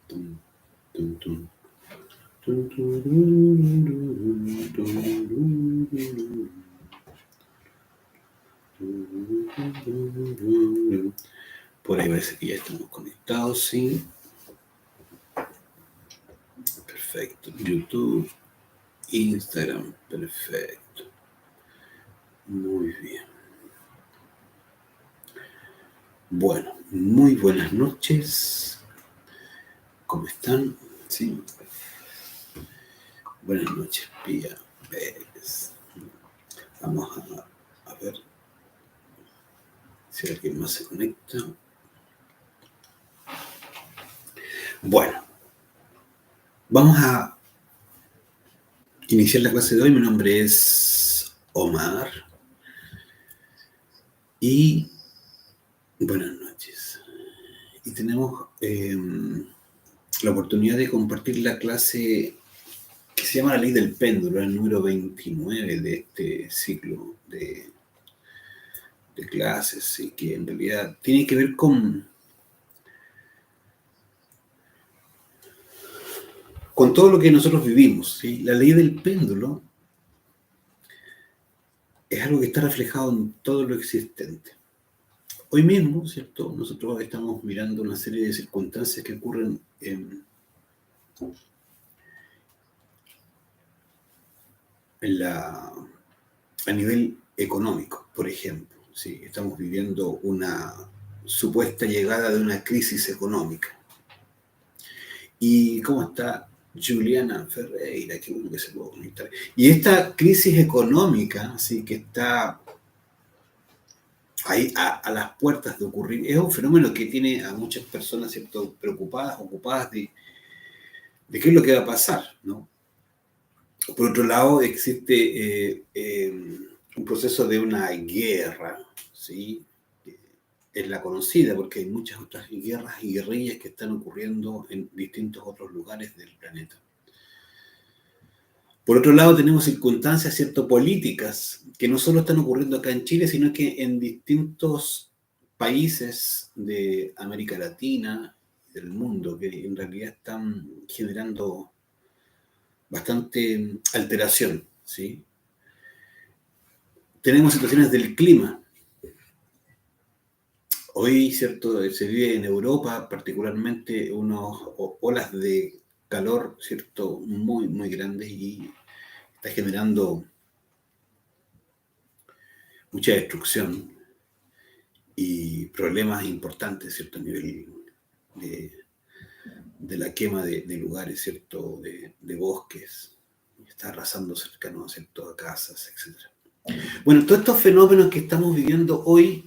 Tum, tum, tum. Tum, turururu, turururu. Por ahí parece que ya estamos conectados, sí. Perfecto. YouTube, Instagram, perfecto. Muy bien. Bueno, muy buenas noches. ¿Cómo están? Sí. Buenas noches, Pía Pérez. Vamos a ver si alguien más se conecta. Bueno, vamos a iniciar la clase de hoy. Mi nombre es Omar. Y buenas noches. Y tenemos la oportunidad de compartir la clase que se llama La Ley del Péndulo, el número 29 de este ciclo de clases, y que en realidad tiene que ver con todo lo que nosotros vivimos, ¿sí? La ley del péndulo es algo que está reflejado en todo lo existente. Hoy mismo, ¿cierto? Nosotros estamos mirando una serie de circunstancias que ocurren a nivel económico, por ejemplo. ¿Sí? Estamos viviendo una supuesta llegada de una crisis económica. ¿Y cómo está Juliana Ferreira? Qué bueno que se puede conectar. Y esta crisis económica, ¿sí? Que está ahí a las puertas de ocurrir, es un fenómeno que tiene a muchas personas, ¿cierto?, preocupadas, ocupadas de qué es lo que va a pasar, ¿no? Por otro lado, existe un proceso de una guerra, ¿sí? Es la conocida porque hay muchas otras guerras y guerrillas que están ocurriendo en distintos otros lugares del planeta. Por otro lado, tenemos circunstancias, ¿cierto?, políticas que no solo están ocurriendo acá en Chile, sino que en distintos países de América Latina, del mundo, que en realidad están generando bastante alteración, ¿sí? Tenemos situaciones del clima. Hoy, ¿cierto?, se vive en Europa particularmente unas olas de calor, ¿cierto?, muy, muy grandes, y está generando mucha destrucción y problemas importantes, ¿cierto?, a nivel de la quema de lugares, ¿cierto?, de bosques, está arrasando cercano, ¿cierto?, a casas, etc. Bueno, todos estos fenómenos que estamos viviendo hoy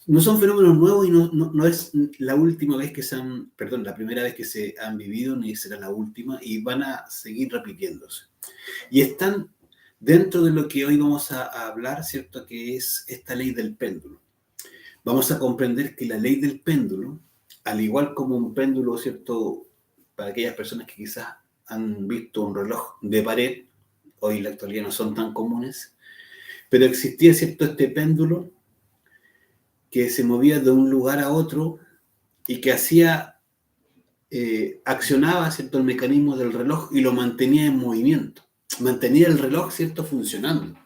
no son fenómenos nuevos y no es la última vez que la primera vez que se han vivido, ni será la última, y van a seguir repitiéndose. Y están dentro de lo que hoy vamos a hablar, ¿cierto?, que es esta ley del péndulo. Vamos a comprender que la ley del péndulo, al igual como un péndulo, ¿cierto?, para aquellas personas que quizás han visto un reloj de pared, hoy en la actualidad no son tan comunes, pero existía, ¿cierto?, este péndulo que se movía de un lugar a otro y que accionaba, ¿cierto?, el mecanismo del reloj y lo mantenía en movimiento, mantenía el reloj, ¿cierto?, funcionando.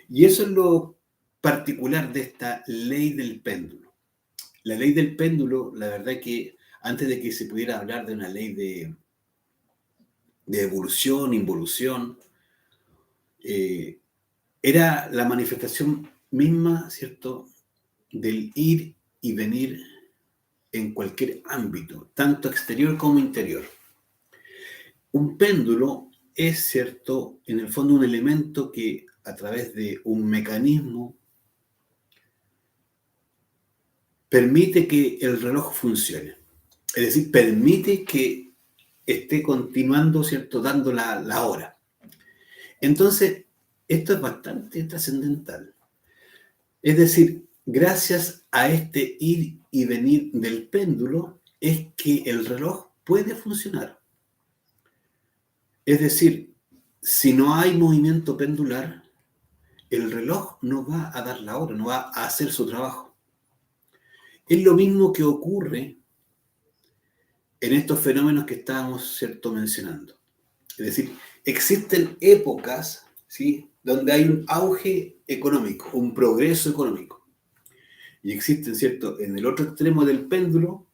Y eso es lo particular de esta ley del péndulo. La ley del péndulo, la verdad que antes de que se pudiera hablar de una ley de evolución, involución, era la manifestación misma, ¿cierto?, del ir y venir en cualquier ámbito, tanto exterior como interior. Un péndulo es, ¿cierto?, en el fondo un elemento que a través de un mecanismo permite que el reloj funcione. Es decir, permite que esté continuando, ¿cierto?, dando la hora. Entonces, esto es bastante trascendental. Es decir, gracias a este ir y venir del péndulo es que el reloj puede funcionar. Es decir, si no hay movimiento pendular, el reloj no va a dar la hora, no va a hacer su trabajo. Es lo mismo que ocurre en estos fenómenos que estábamos, ¿cierto?, mencionando. Es decir, existen épocas, ¿sí?, donde hay un auge económico, un progreso económico. Y existen, ¿cierto?, en el otro extremo del péndulo,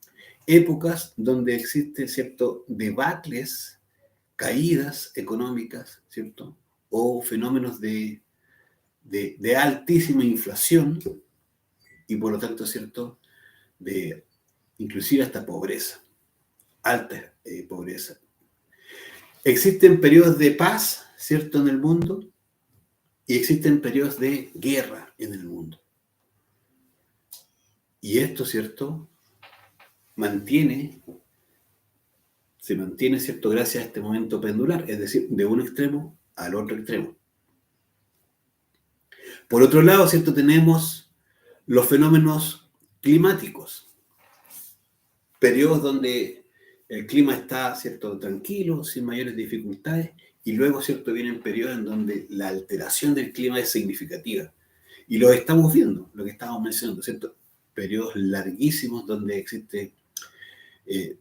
épocas donde existen, ¿cierto?, debacles, caídas económicas, ¿cierto?, o fenómenos de altísima inflación y por lo tanto, ¿cierto?, de inclusive hasta pobreza, alta pobreza. Existen periodos de paz, ¿cierto?, en el mundo y existen periodos de guerra en el mundo. Y esto, ¿cierto?, se mantiene, ¿cierto?, gracias a este momento pendular, es decir, de un extremo al otro extremo. Por otro lado, ¿cierto?, tenemos los fenómenos climáticos, periodos donde el clima está, ¿cierto?, tranquilo, sin mayores dificultades, y luego, ¿cierto?, vienen periodos en donde la alteración del clima es significativa. Y lo estamos viendo, lo que estábamos mencionando, ¿cierto? Periodos larguísimos donde existe,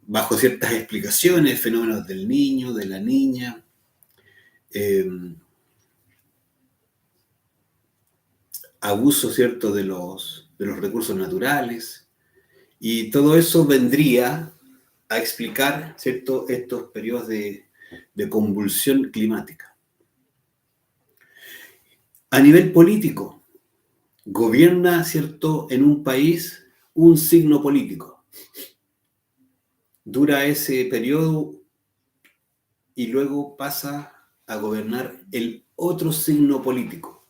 bajo ciertas explicaciones, fenómenos del niño, de la niña, abuso, ¿cierto?, de los recursos naturales, y todo eso vendría a explicar, ¿cierto?, estos periodos de convulsión climática. A nivel político, gobierna, ¿cierto?, en un país un signo político. Dura ese periodo y luego pasa a gobernar el otro signo político.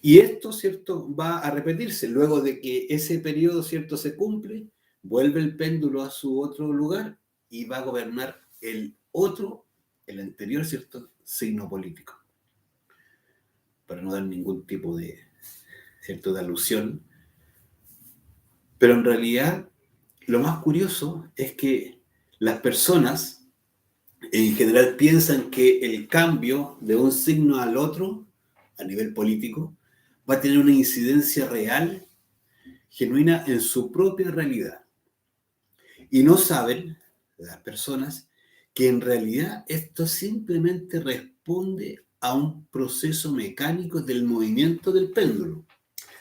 Y esto, ¿cierto?, va a repetirse. Luego de que ese periodo, ¿cierto?, se cumple, vuelve el péndulo a su otro lugar y va a gobernar el anterior, ¿cierto?, signo político. Para no dar ningún tipo de, ¿cierto?, de alusión. Pero en realidad, lo más curioso es que las personas en general piensan que el cambio de un signo al otro, a nivel político, va a tener una incidencia real, genuina en su propia realidad. Y no saben las personas que en realidad esto simplemente responde a un proceso mecánico del movimiento del péndulo.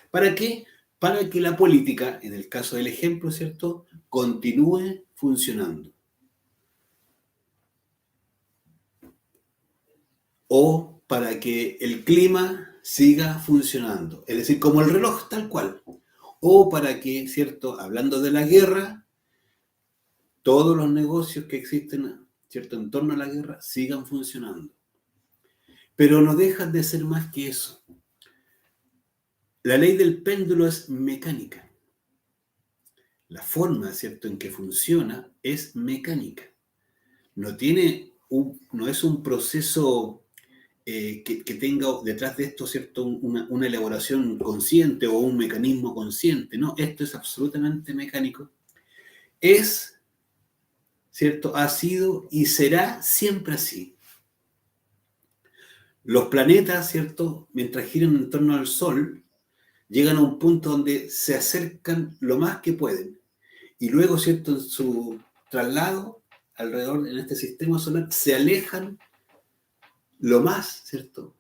¿Para qué? Para que la política, en el caso del ejemplo, ¿cierto?, continúe funcionando. O para que el clima siga funcionando. Es decir, como el reloj, tal cual. O para que, ¿cierto?, hablando de la guerra, todos los negocios que existen, ¿cierto?, en torno a la guerra sigan funcionando. Pero no dejan de ser más que eso. La ley del péndulo es mecánica. La forma, ¿cierto?, en que funciona es mecánica. No es un proceso que tenga detrás de esto, ¿cierto?, una elaboración consciente o un mecanismo consciente. No, esto es absolutamente mecánico. Es, ¿cierto?, ha sido y será siempre así. Los planetas, ¿cierto?, mientras giran en torno al Sol, llegan a un punto donde se acercan lo más que pueden. Y luego, ¿cierto?, en su traslado alrededor en este sistema solar, se alejan lo más, ¿cierto?,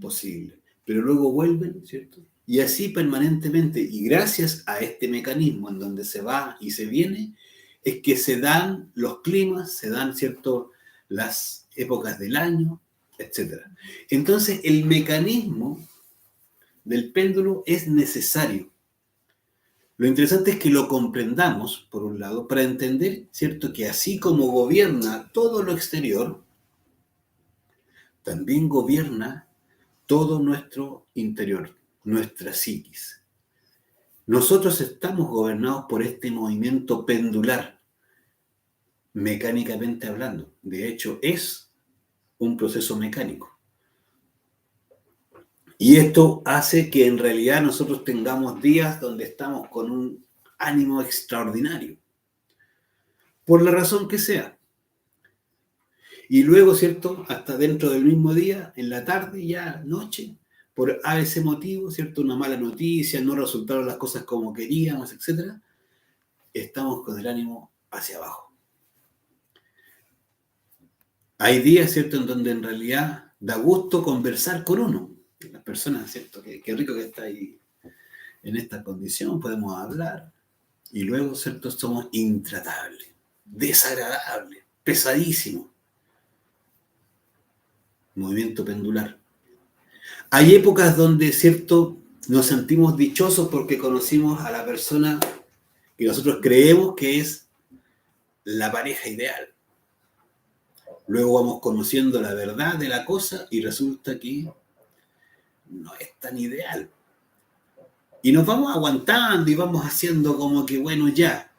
posible. Pero luego vuelven, ¿cierto? Y así permanentemente. Y gracias a este mecanismo en donde se va y se viene, es que se dan los climas, se dan, ¿cierto?, las épocas del año, etc. Entonces, el mecanismo del péndulo es necesario. Lo interesante es que lo comprendamos, por un lado, para entender, ¿cierto?, que así como gobierna todo lo exterior, también gobierna todo nuestro interior, nuestra psiquis. Nosotros estamos gobernados por este movimiento pendular, mecánicamente hablando. De hecho, es un proceso mecánico. Y esto hace que en realidad nosotros tengamos días donde estamos con un ánimo extraordinario, por la razón que sea. Y luego, ¿cierto?, hasta dentro del mismo día, en la tarde, ya noche, por ese motivo, ¿cierto?, una mala noticia, no resultaron las cosas como queríamos, etc., estamos con el ánimo hacia abajo. Hay días, ¿cierto?, en donde en realidad da gusto conversar con uno. Las personas, ¿cierto?, qué rico que está ahí en esta condición, podemos hablar. Y luego, ¿cierto?, somos intratables, desagradables, pesadísimos. Movimiento pendular. Hay épocas donde, ¿cierto?, nos sentimos dichosos porque conocimos a la persona que nosotros creemos que es la pareja ideal. Luego vamos conociendo la verdad de la cosa y resulta que no es tan ideal. Y nos vamos aguantando y vamos haciendo como que, bueno, ya.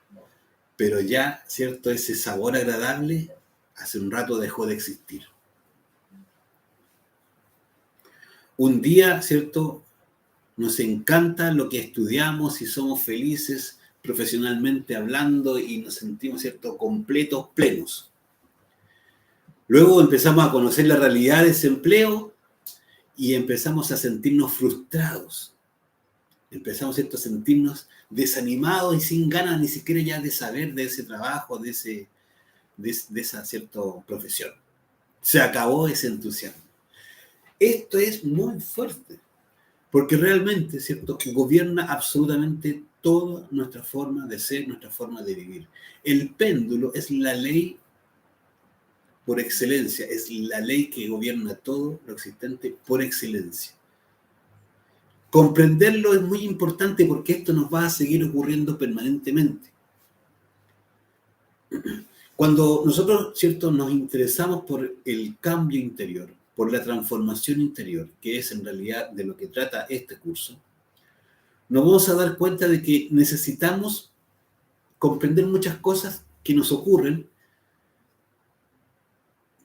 Pero ya, ¿cierto?, ese sabor agradable hace un rato dejó de existir. Un día, ¿cierto?, nos encanta lo que estudiamos y somos felices profesionalmente hablando y nos sentimos, ¿cierto?, completos, plenos. Luego empezamos a conocer la realidad de ese empleo y empezamos a sentirnos frustrados. Empezamos, ¿cierto?, a sentirnos desanimados y sin ganas ni siquiera ya de saber de ese trabajo, de esa cierta profesión. Se acabó ese entusiasmo. Esto es muy fuerte, porque realmente, ¿cierto?, gobierna absolutamente toda nuestra forma de ser, nuestra forma de vivir. El péndulo es la ley por excelencia, es la ley que gobierna todo lo existente por excelencia. Comprenderlo es muy importante porque esto nos va a seguir ocurriendo permanentemente. Cuando nosotros, ¿cierto?, nos interesamos por el cambio interior, por la transformación interior, que es en realidad de lo que trata este curso, nos vamos a dar cuenta de que necesitamos comprender muchas cosas que nos ocurren,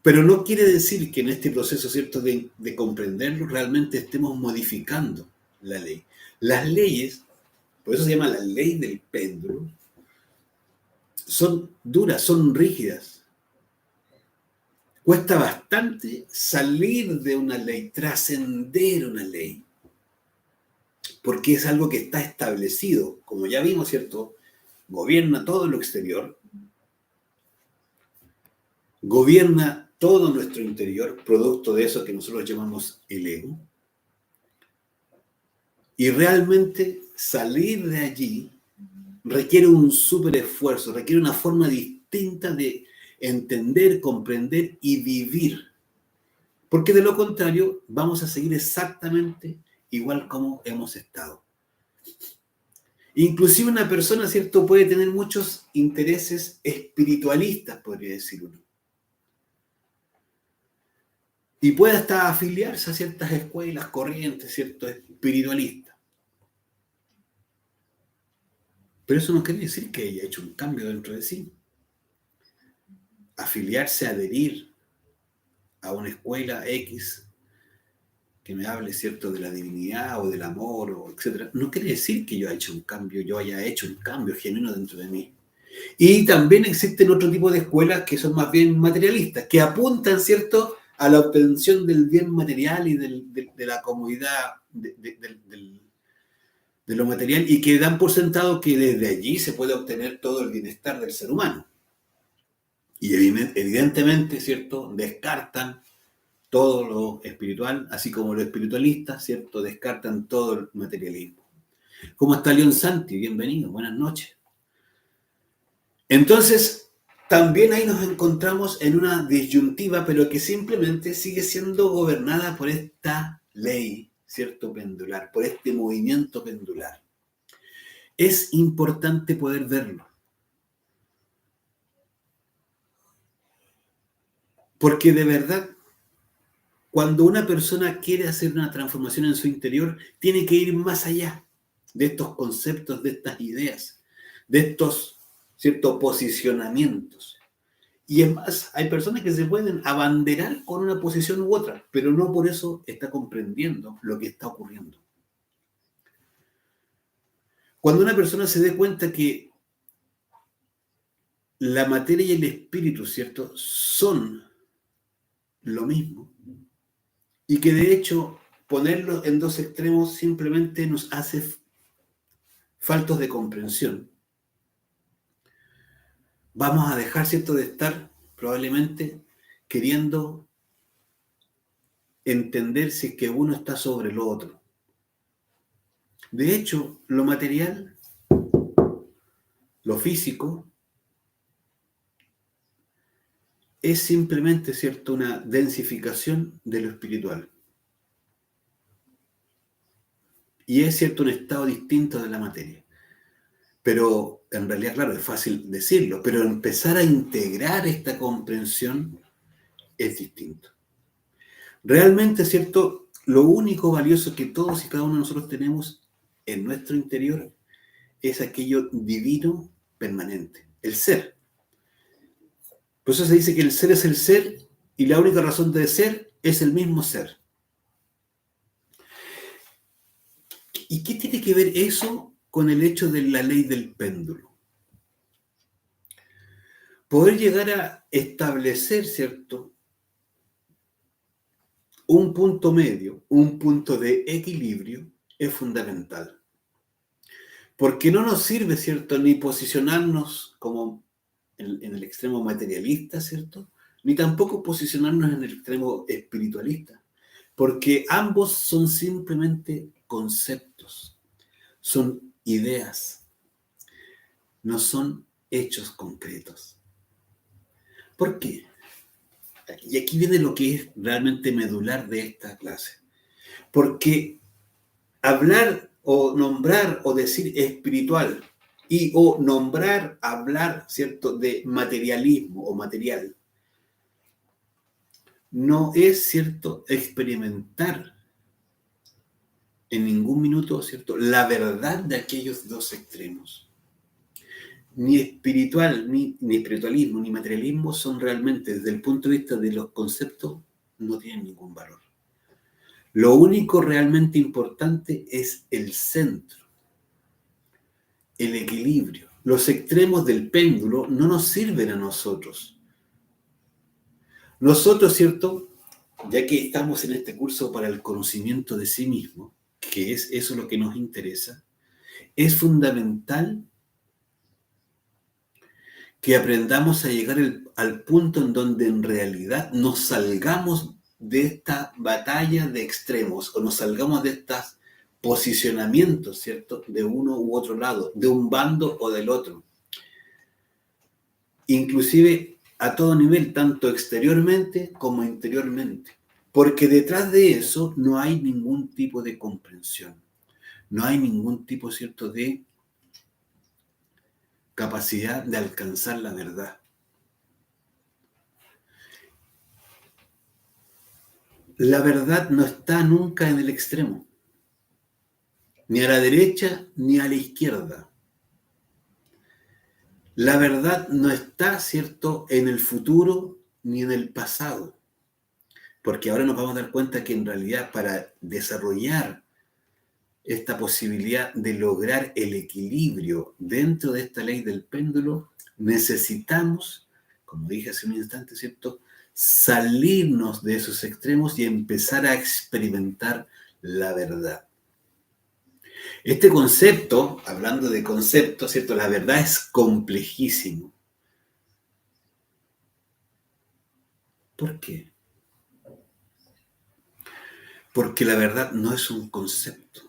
pero no quiere decir que en este proceso, ¿cierto?, de comprenderlo realmente estemos modificando la ley. Las leyes, por eso se llama la ley del péndulo, son duras, son rígidas. Cuesta bastante salir de una ley, trascender una ley, porque es algo que está establecido, como ya vimos, ¿cierto? Gobierna todo lo exterior, gobierna todo nuestro interior, producto de eso que nosotros llamamos el ego. Y realmente salir de allí requiere un súper esfuerzo, requiere una forma distinta de entender, comprender y vivir. Porque de lo contrario, vamos a seguir exactamente igual como hemos estado. Inclusive una persona, ¿cierto?, puede tener muchos intereses espiritualistas, podría decir uno. Y puede hasta afiliarse a ciertas escuelas, corrientes, ¿cierto?, espiritualistas. Pero eso no quiere decir que haya hecho un cambio dentro de sí. Afiliarse, adherir a una escuela X que me hable, ¿cierto?, de la divinidad o del amor, o etcétera, no quiere decir que yo haya hecho un cambio genuino dentro de mí. Y también existen otro tipo de escuelas que son más bien materialistas, que apuntan, ¿cierto?, a la obtención del bien material y de la comodidad de lo material, y que dan por sentado que desde allí se puede obtener todo el bienestar del ser humano. Y evidentemente, ¿cierto?, descartan todo lo espiritual, así como los espiritualistas, ¿cierto?, descartan todo el materialismo. ¿Cómo está León Santi? Bienvenido, buenas noches. Entonces, también ahí nos encontramos en una disyuntiva, pero que simplemente sigue siendo gobernada por esta ley, ¿cierto?, pendular, por este movimiento pendular. Es importante poder verlo. Porque de verdad, cuando una persona quiere hacer una transformación en su interior, tiene que ir más allá de estos conceptos, de estas ideas, de estos, ¿cierto?, posicionamientos. Y es más, hay personas que se pueden abanderar con una posición u otra, pero no por eso está comprendiendo lo que está ocurriendo. Cuando una persona se dé cuenta que la materia y el espíritu, ¿cierto?, son lo mismo, y que de hecho ponerlos en dos extremos simplemente nos hace faltos de comprensión. vamos a dejar, ¿cierto?, de estar probablemente queriendo entender si es que uno está sobre lo otro. De hecho, lo material, lo físico, es simplemente, ¿cierto?, una densificación de lo espiritual. Y es, ¿cierto?, un estado distinto de la materia. Pero en realidad, claro, es fácil decirlo, pero empezar a integrar esta comprensión es distinto. Realmente, ¿cierto?, lo único valioso que todos y cada uno de nosotros tenemos en nuestro interior es aquello divino permanente, el ser. Por eso se dice que el ser es el ser y la única razón de ser es el mismo ser. ¿Y qué tiene que ver eso con el hecho de la ley del péndulo? Poder llegar a establecer, ¿cierto?, un punto medio, un punto de equilibrio es fundamental. Porque no nos sirve, ¿cierto?, ni posicionarnos como en el extremo materialista, ¿cierto?, ni tampoco posicionarnos en el extremo espiritualista. Porque ambos son simplemente conceptos, son ideas, no son hechos concretos. ¿Por qué? Y aquí viene lo que es realmente medular de esta clase. Porque hablar o nombrar o decir espiritual y o nombrar, hablar, ¿cierto?, de materialismo o material, no es, ¿cierto?, experimentar en ningún minuto, ¿cierto?, la verdad de aquellos dos extremos. Ni espiritual, ni espiritualismo, ni materialismo son realmente, desde el punto de vista de los conceptos, no tienen ningún valor. Lo único realmente importante es el centro, el equilibrio. Los extremos del péndulo no nos sirven a nosotros. Nosotros, ¿cierto?, ya que estamos en este curso para el conocimiento de sí mismo, que es eso lo que nos interesa, es fundamental que aprendamos a llegar al punto en donde en realidad nos salgamos de esta batalla de extremos o nos salgamos de estos posicionamientos, ¿cierto?, de uno u otro lado, de un bando o del otro. Inclusive a todo nivel, tanto exteriormente como interiormente. Porque detrás de eso no hay ningún tipo de comprensión. No hay ningún tipo, ¿cierto?, de capacidad de alcanzar la verdad. La verdad no está nunca en el extremo, ni a la derecha ni a la izquierda. La verdad no está, ¿cierto?, en el futuro ni en el pasado, porque ahora nos vamos a dar cuenta que en realidad para desarrollar esta posibilidad de lograr el equilibrio dentro de esta ley del péndulo, necesitamos, como dije hace un instante, ¿cierto?, salirnos de esos extremos y empezar a experimentar la verdad. Este concepto, hablando de conceptos, ¿cierto?, la verdad es complejísimo. ¿Por qué? Porque la verdad no es un concepto.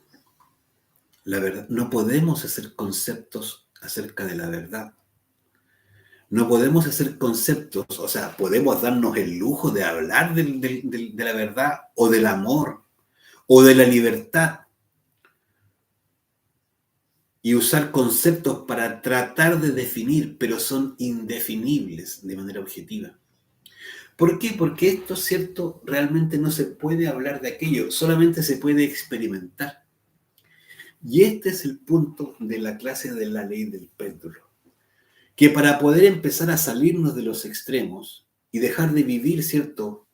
La verdad, no podemos hacer conceptos acerca de la verdad. No podemos hacer conceptos, o sea, podemos darnos el lujo de hablar de la verdad o del amor o de la libertad y usar conceptos para tratar de definir, pero son indefinibles de manera objetiva. ¿Por qué? Porque esto, ¿cierto?, realmente no se puede hablar de aquello, solamente se puede experimentar. Y este es el punto de la clase de la ley del péndulo. Que para poder empezar a salirnos de los extremos y dejar de vivir, ¿cierto?,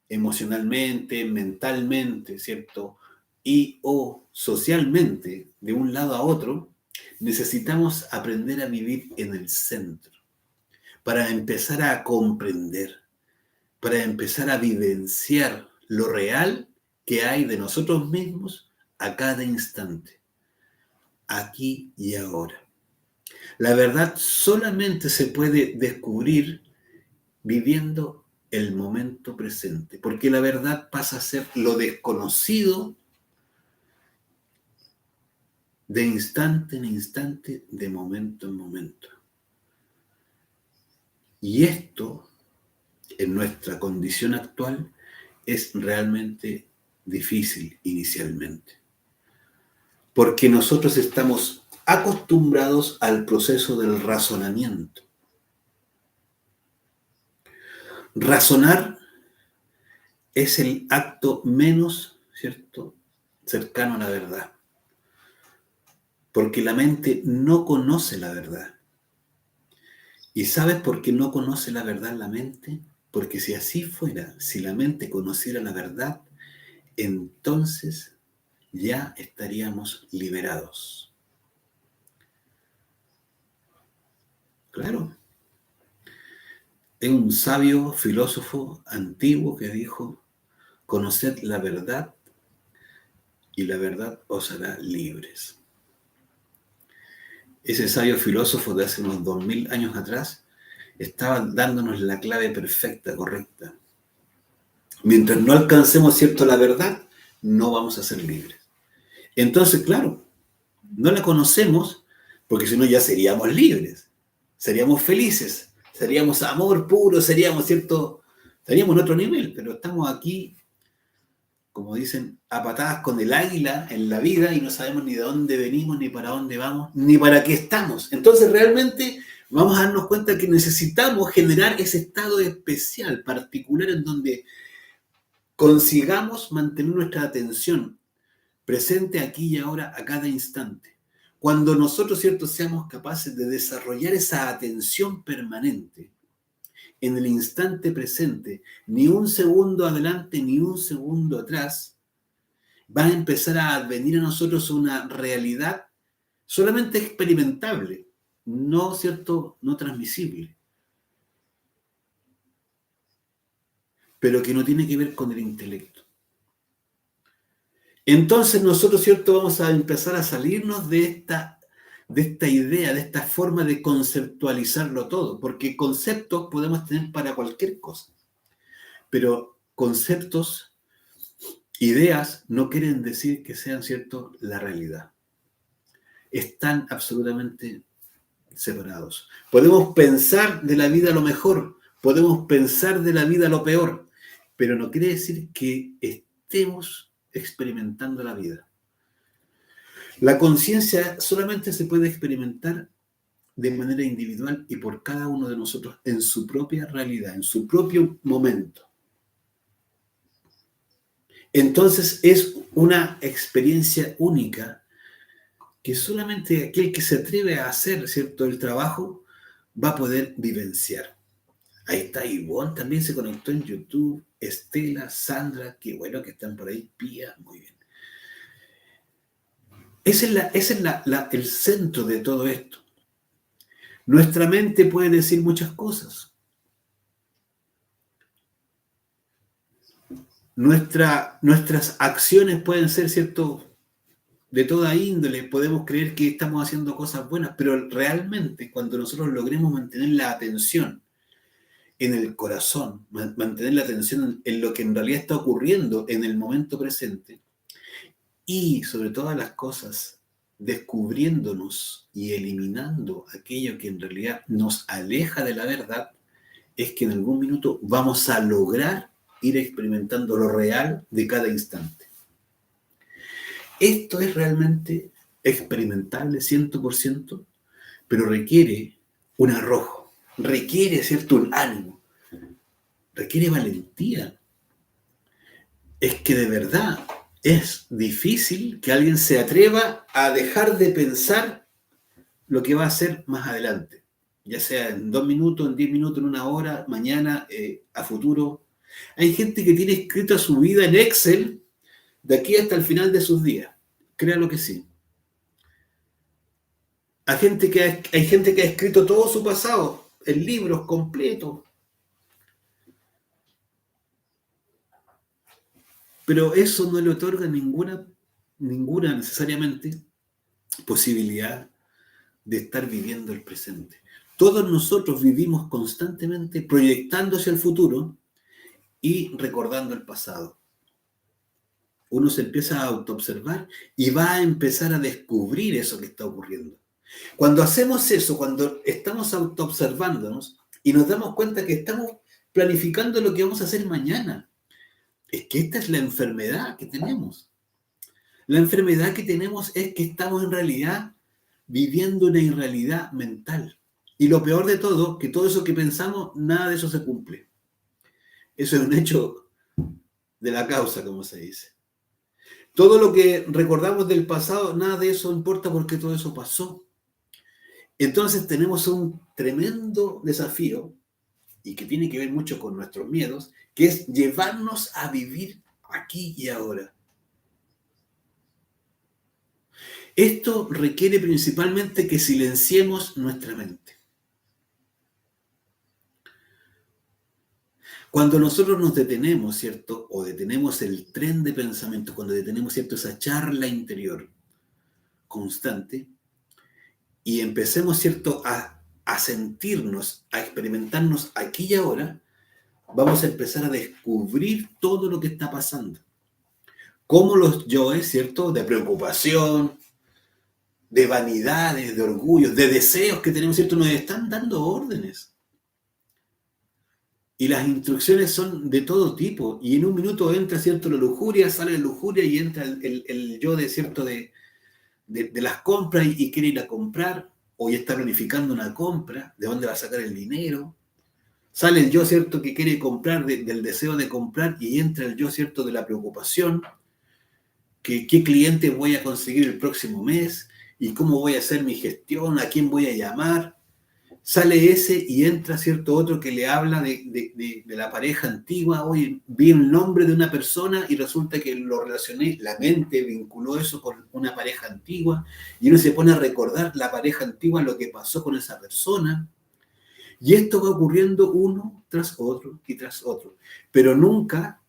emocionalmente, mentalmente, ¿cierto?, y o socialmente, de un lado a otro, necesitamos aprender a vivir en el centro, para empezar a comprender, para empezar a vivenciar lo real que hay de nosotros mismos a cada instante, aquí y ahora. La verdad solamente se puede descubrir viviendo el momento presente, porque la verdad pasa a ser lo desconocido de instante en instante, de momento en momento. Y esto, en nuestra condición actual, es realmente difícil inicialmente, porque nosotros estamos acostumbrados al proceso del razonamiento. Razonar es el acto menos, ¿cierto?, cercano a la verdad, porque la mente no conoce la verdad. ¿Y sabes por qué no conoce la verdad la mente? Porque si así fuera, si la mente conociera la verdad, entonces ya estaríamos liberados. Claro, es un sabio filósofo antiguo que dijo: conoced la verdad y la verdad os hará libres. Ese sabio filósofo de hace unos 2000 años atrás estaba dándonos la clave perfecta, correcta. Mientras no alcancemos, ¿cierto?, la verdad, no vamos a ser libres. Entonces, claro, no la conocemos porque si no ya seríamos libres, seríamos felices, seríamos amor puro, seríamos, ¿cierto?, estaríamos en otro nivel, pero estamos aquí, como dicen, a patadas con el águila en la vida y no sabemos ni de dónde venimos, ni para dónde vamos, ni para qué estamos. Entonces realmente vamos a darnos cuenta que necesitamos generar ese estado especial, particular, en donde consigamos mantener nuestra atención presente aquí y ahora a cada instante. Cuando nosotros, ¿cierto?, seamos capaces de desarrollar esa atención permanente en el instante presente, ni un segundo adelante ni un segundo atrás, va a empezar a advenir a nosotros una realidad solamente experimentable, no, ¿cierto?, no transmisible, pero que no tiene que ver con el intelecto. Entonces nosotros, ¿cierto?, vamos a empezar a salirnos de esta idea, de esta forma de conceptualizarlo todo, porque conceptos podemos tener para cualquier cosa, pero conceptos, ideas, no quieren decir que sean, ¿cierto?, la realidad. Están absolutamente separados. Podemos pensar de la vida lo mejor, podemos pensar de la vida lo peor, pero no quiere decir que estemos experimentando la vida. La conciencia solamente se puede experimentar de manera individual y por cada uno de nosotros en su propia realidad, en su propio momento. Entonces es una experiencia única que solamente aquel que se atreve a hacer, ¿cierto?, el trabajo va a poder vivenciar. Ahí está Ivonne, también se conectó en YouTube, Estela, Sandra, qué bueno que están por ahí, Pía, muy bien. Ese es el centro de todo esto. Nuestra mente puede decir muchas cosas. Nuestras acciones pueden ser, ¿cierto?, de toda índole. Podemos creer que estamos haciendo cosas buenas, pero realmente cuando nosotros logremos mantener la atención en el corazón, mantener la atención en lo que en realidad está ocurriendo en el momento presente y sobre todas las cosas descubriéndonos y eliminando aquello que en realidad nos aleja de la verdad, es que en algún minuto vamos a lograr ir experimentando lo real de cada instante. Esto es realmente experimentable 100%, pero requiere un arrojo, requiere, ¿cierto?, un ánimo, requiere valentía. Es que de verdad es difícil que alguien se atreva a dejar de pensar lo que va a hacer más adelante, ya sea en 2 minutos, en 10 minutos, en 1 hora, mañana, a futuro. Hay gente que tiene escrita su vida en Excel de aquí hasta el final de sus días. Créalo que sí. Hay gente que ha escrito todo su pasado en libros completos, pero eso no le otorga ninguna necesariamente posibilidad de estar viviendo el presente. Todos nosotros vivimos constantemente proyectando hacia el futuro y recordando el pasado. Uno se empieza a autoobservar y va a empezar a descubrir eso que está ocurriendo. Cuando hacemos eso, cuando estamos autoobservándonos y nos damos cuenta que estamos planificando lo que vamos a hacer mañana, es que esta es la enfermedad que tenemos. La enfermedad que tenemos es que estamos en realidad viviendo una irrealidad mental. Y lo peor de todo, que todo eso que pensamos, nada de eso se cumple. Eso es un hecho de la causa, como se dice. Todo lo que recordamos del pasado, nada de eso importa porque todo eso pasó. Entonces tenemos un tremendo desafío, y que tiene que ver mucho con nuestros miedos, que es llevarnos a vivir aquí y ahora. Esto requiere principalmente que silenciemos nuestra mente. Cuando nosotros nos detenemos, ¿cierto? O detenemos el tren de pensamiento, cuando detenemos, ¿cierto? Esa charla interior constante y empecemos, ¿cierto? A sentirnos, a experimentarnos aquí y ahora, vamos a empezar a descubrir todo lo que está pasando. Cómo los yoes, ¿cierto? De preocupación, de vanidades, de orgullos, de deseos que tenemos, ¿cierto? Nos están dando órdenes. Y las instrucciones son de todo tipo. Y en un minuto entra, ¿cierto? La lujuria, sale la lujuria y entra el yo de, ¿cierto? De las compras y quiere ir a comprar. O ya está planificando una compra. ¿De dónde va a sacar el dinero? Sale el yo, ¿cierto? Que quiere comprar, del deseo de comprar. Y entra el yo, ¿cierto? De la preocupación. ¿Qué cliente voy a conseguir el próximo mes? ¿Y cómo voy a hacer mi gestión? ¿A quién voy a llamar? Sale ese y entra cierto otro que le habla de la pareja antigua. Oye, vi el nombre de una persona y resulta que lo relacioné, la mente vinculó eso con una pareja antigua y uno se pone a recordar la pareja antigua, lo que pasó con esa persona. Y esto va ocurriendo uno tras otro y tras otro. Pero nunca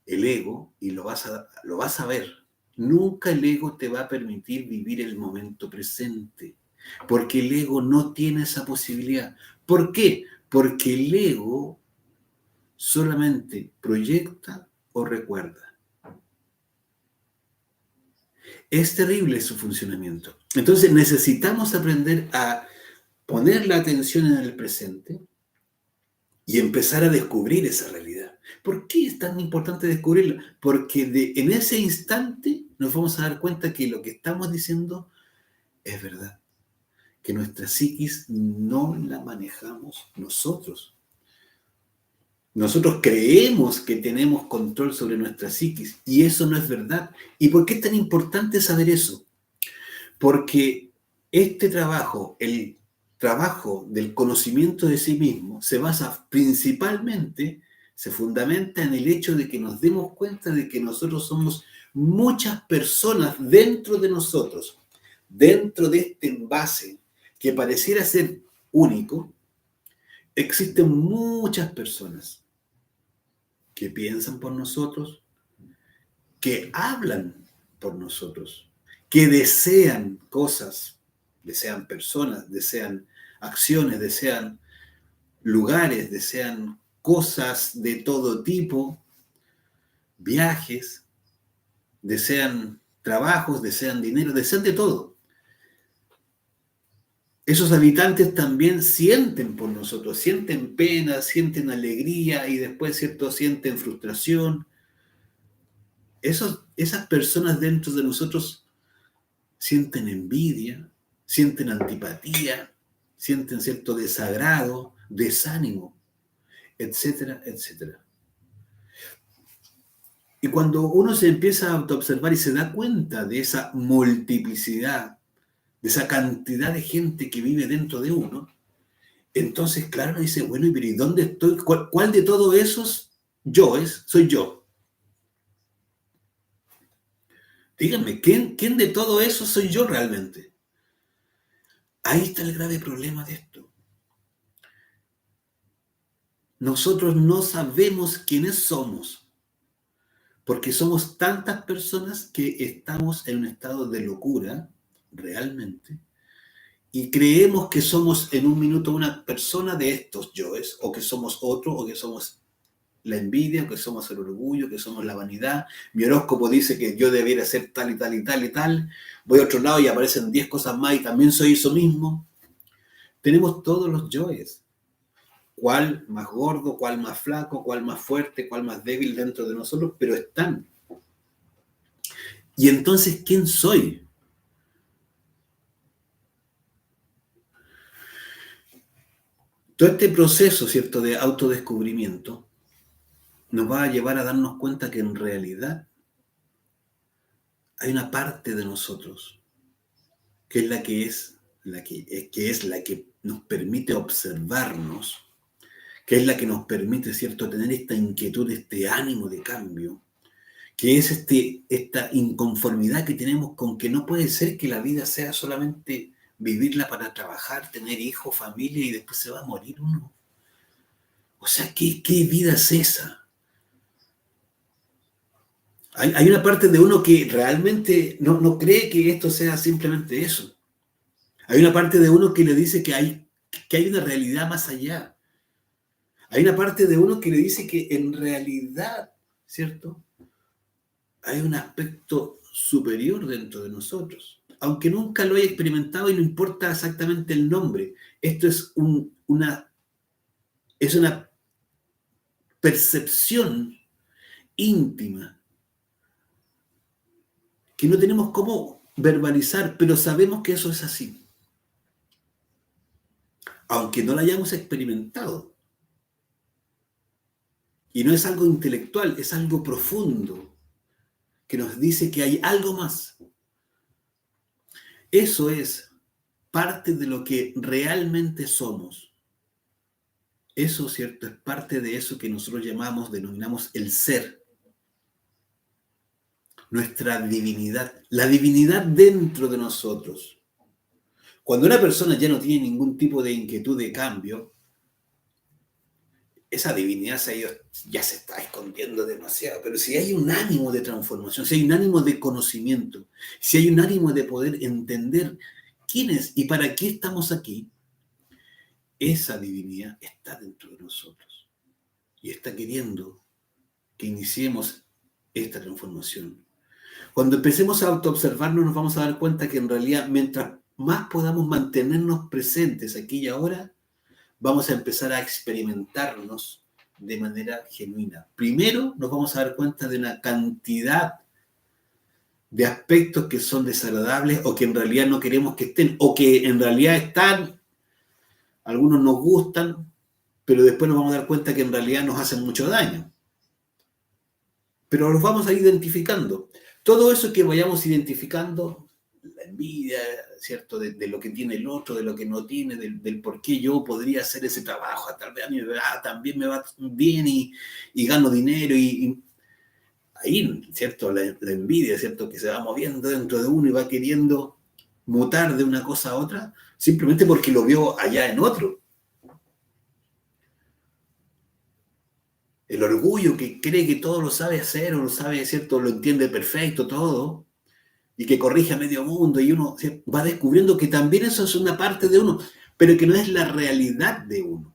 el ego, y lo vas a ver, nunca el ego te va a permitir vivir el momento presente. Porque el ego no tiene esa posibilidad. ¿Por qué? Porque el ego solamente proyecta o recuerda. Es terrible su funcionamiento. Entonces necesitamos aprender a poner la atención en el presente y empezar a descubrir esa realidad. ¿Por qué es tan importante descubrirla? Porque en ese instante nos vamos a dar cuenta que lo que estamos diciendo es verdad. Que nuestra psiquis no la manejamos nosotros. Nosotros creemos que tenemos control sobre nuestra psiquis y eso no es verdad. ¿Y por qué es tan importante saber eso? Porque este trabajo, el trabajo del conocimiento de sí mismo, se basa principalmente, se fundamenta en el hecho de que nos demos cuenta de que nosotros somos muchas personas dentro de nosotros, dentro de este envase que pareciera ser único. Existen muchas personas que piensan por nosotros, que hablan por nosotros, que desean cosas, desean personas, desean acciones, desean lugares, desean cosas de todo tipo, viajes, desean trabajos, desean dinero, desean de todo. Esos habitantes también sienten por nosotros, sienten pena, sienten alegría y después, ¿cierto?, sienten frustración. Esas personas dentro de nosotros sienten envidia, sienten antipatía, sienten cierto desagrado, desánimo, etcétera, etcétera. Y cuando uno se empieza a autoobservar y se da cuenta de esa multiplicidad, de esa cantidad de gente que vive dentro de uno, entonces, claro, uno dice, bueno, ¿y dónde estoy? ¿Cuál de todos esos soy yo? Díganme, ¿quién de todo eso soy yo realmente? Ahí está el grave problema de esto. Nosotros no sabemos quiénes somos, porque somos tantas personas que estamos en un estado de locura, realmente, y creemos que somos en un minuto una persona de estos yoes, o que somos otro, o que somos la envidia, que somos el orgullo, que somos la vanidad. Mi horóscopo dice que yo debiera ser tal y tal y tal y tal. Voy a otro lado y aparecen 10 cosas más y también soy eso mismo. Tenemos todos los yoes. Cuál más gordo, cuál más flaco, cuál más fuerte, cuál más débil dentro de nosotros, pero están. Y entonces, ¿quién soy? Todo este proceso, ¿cierto?, de autodescubrimiento nos va a llevar a darnos cuenta que en realidad hay una parte de nosotros que es la que nos permite observarnos, que es la que nos permite, ¿cierto?, tener esta inquietud, este ánimo de cambio, que es esta inconformidad que tenemos con que no puede ser que la vida sea solamente vivirla para trabajar, tener hijos, familia y después se va a morir uno. O sea, ¿qué vida es esa? Hay una parte de uno que realmente no cree que esto sea simplemente eso. Hay una parte de uno que le dice que hay una realidad más allá. Hay una parte de uno que le dice que en realidad, ¿cierto?, hay un aspecto superior dentro de nosotros. Aunque nunca lo haya experimentado y no importa exactamente el nombre, esto es una percepción íntima que no tenemos cómo verbalizar, pero sabemos que eso es así, aunque no lo hayamos experimentado. Y no es algo intelectual, es algo profundo, que nos dice que hay algo más. Eso es parte de lo que realmente somos. Eso, ¿cierto?, es parte de eso que nosotros denominamos el ser, nuestra divinidad, la divinidad dentro de nosotros. Cuando una persona ya no tiene ningún tipo de inquietud de cambio, esa divinidad ya se está escondiendo demasiado. Pero si hay un ánimo de transformación, si hay un ánimo de conocimiento, si hay un ánimo de poder entender quién es y para qué estamos aquí, esa divinidad está dentro de nosotros y está queriendo que iniciemos esta transformación. Cuando empecemos a autoobservarnos nos vamos a dar cuenta que en realidad mientras más podamos mantenernos presentes aquí y ahora, vamos a empezar a experimentarnos de manera genuina. Primero nos vamos a dar cuenta de una cantidad de aspectos que son desagradables o que en realidad no queremos que estén, o que en realidad están, algunos nos gustan, pero después nos vamos a dar cuenta que en realidad nos hacen mucho daño. Pero los vamos a ir identificando. Todo eso que vayamos identificando, la envidia, ¿cierto?, de lo que tiene el otro, de lo que no tiene, del por qué yo podría hacer ese trabajo, tal vez a mí también me va bien y gano dinero y ahí, ¿cierto?, la envidia, ¿cierto?, que se va moviendo dentro de uno y va queriendo mutar de una cosa a otra, simplemente porque lo vio allá en otro. El orgullo que cree que todo lo sabe hacer o lo sabe, ¿cierto?, lo entiende perfecto todo y que corrige a medio mundo y uno va descubriendo que también eso es una parte de uno, pero que no es la realidad de uno.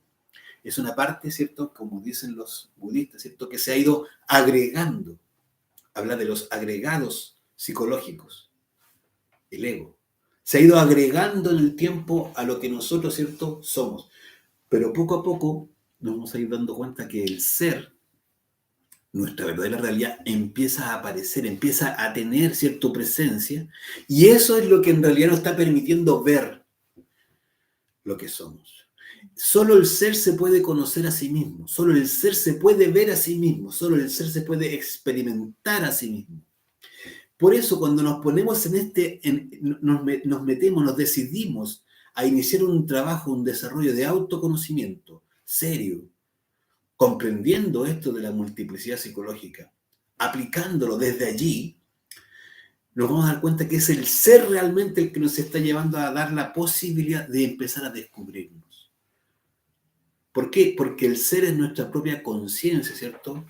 Es una parte, ¿cierto?, como dicen los budistas, ¿cierto?, que se ha ido agregando. Habla de los agregados psicológicos, el ego. Se ha ido agregando en el tiempo a lo que nosotros, ¿cierto?, somos. Pero poco a poco nos vamos a ir dando cuenta que el ser, nuestra verdadera realidad, empieza a aparecer, empieza a tener cierta presencia, y eso es lo que en realidad nos está permitiendo ver lo que somos. Solo el ser se puede conocer a sí mismo, solo el ser se puede ver a sí mismo, solo el ser se puede experimentar a sí mismo. Por eso cuando nos ponemos nos metemos, nos decidimos a iniciar un trabajo, un desarrollo de autoconocimiento serio, comprendiendo esto de la multiplicidad psicológica, aplicándolo desde allí, nos vamos a dar cuenta que es el ser realmente el que nos está llevando a dar la posibilidad de empezar a descubrirnos. ¿Por qué? Porque el ser es nuestra propia conciencia, ¿cierto?,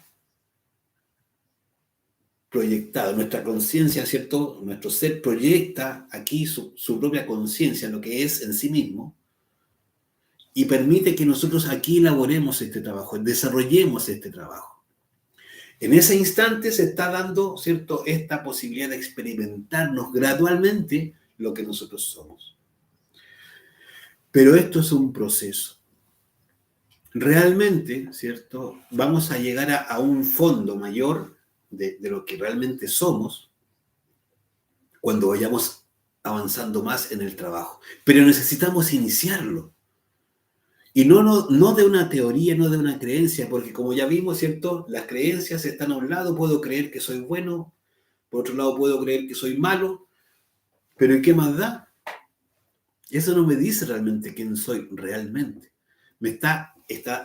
proyectado, nuestra conciencia, ¿cierto? Nuestro ser proyecta aquí su propia conciencia, lo que es en sí mismo, y permite que nosotros aquí elaboremos este trabajo, desarrollemos este trabajo. En ese instante se está dando, ¿cierto?, esta posibilidad de experimentarnos gradualmente lo que nosotros somos. Pero esto es un proceso. Realmente, ¿cierto?, vamos a llegar a un fondo mayor de lo que realmente somos cuando vayamos avanzando más en el trabajo. Pero necesitamos iniciarlo. Y no de una teoría, no de una creencia, porque como ya vimos, ¿cierto?, las creencias están a un lado, puedo creer que soy bueno, por otro lado puedo creer que soy malo, pero ¿y qué más da? Eso no me dice realmente quién soy realmente. Me está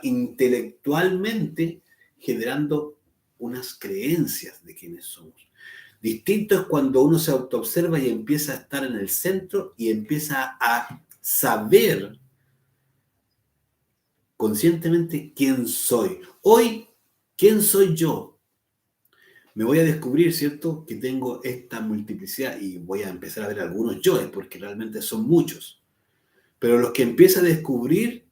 intelectualmente generando unas creencias de quiénes somos. Distinto es cuando uno se autoobserva y empieza a estar en el centro y empieza a saber conscientemente quién soy. Hoy, ¿quién soy yo? Me voy a descubrir, ¿cierto?, que tengo esta multiplicidad y voy a empezar a ver algunos yoes, porque realmente son muchos. Pero los que empiezo a descubrir,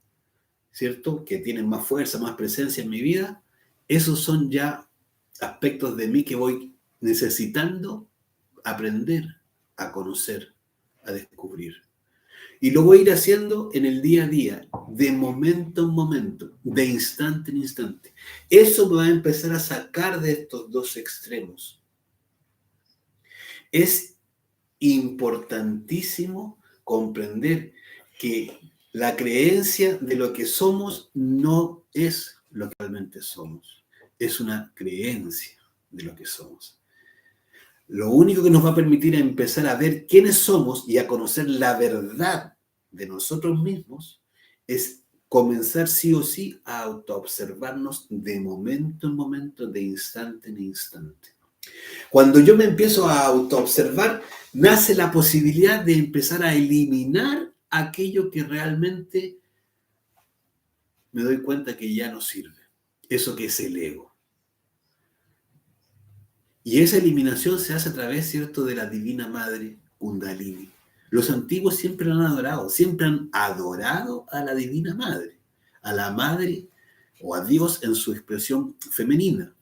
¿cierto?, que tienen más fuerza, más presencia en mi vida, esos son ya aspectos de mí que voy necesitando aprender a conocer, a descubrir. Y lo voy a ir haciendo en el día a día, de momento en momento, de instante en instante. Eso me va a empezar a sacar de estos dos extremos. Es importantísimo comprender que la creencia de lo que somos no es lo que realmente somos. Es una creencia de lo que somos. Lo único que nos va a permitir empezar a ver quiénes somos y a conocer la verdad de nosotros mismos es comenzar sí o sí a autoobservarnos de momento en momento, de instante en instante. Cuando yo me empiezo a autoobservar, nace la posibilidad de empezar a eliminar aquello que realmente me doy cuenta que ya no sirve. Eso que es el ego. Y esa eliminación se hace a través, ¿cierto?, de la Divina Madre Kundalini. Los antiguos siempre la han adorado, siempre han adorado a la Divina Madre, a la Madre o a Dios en su expresión femenina.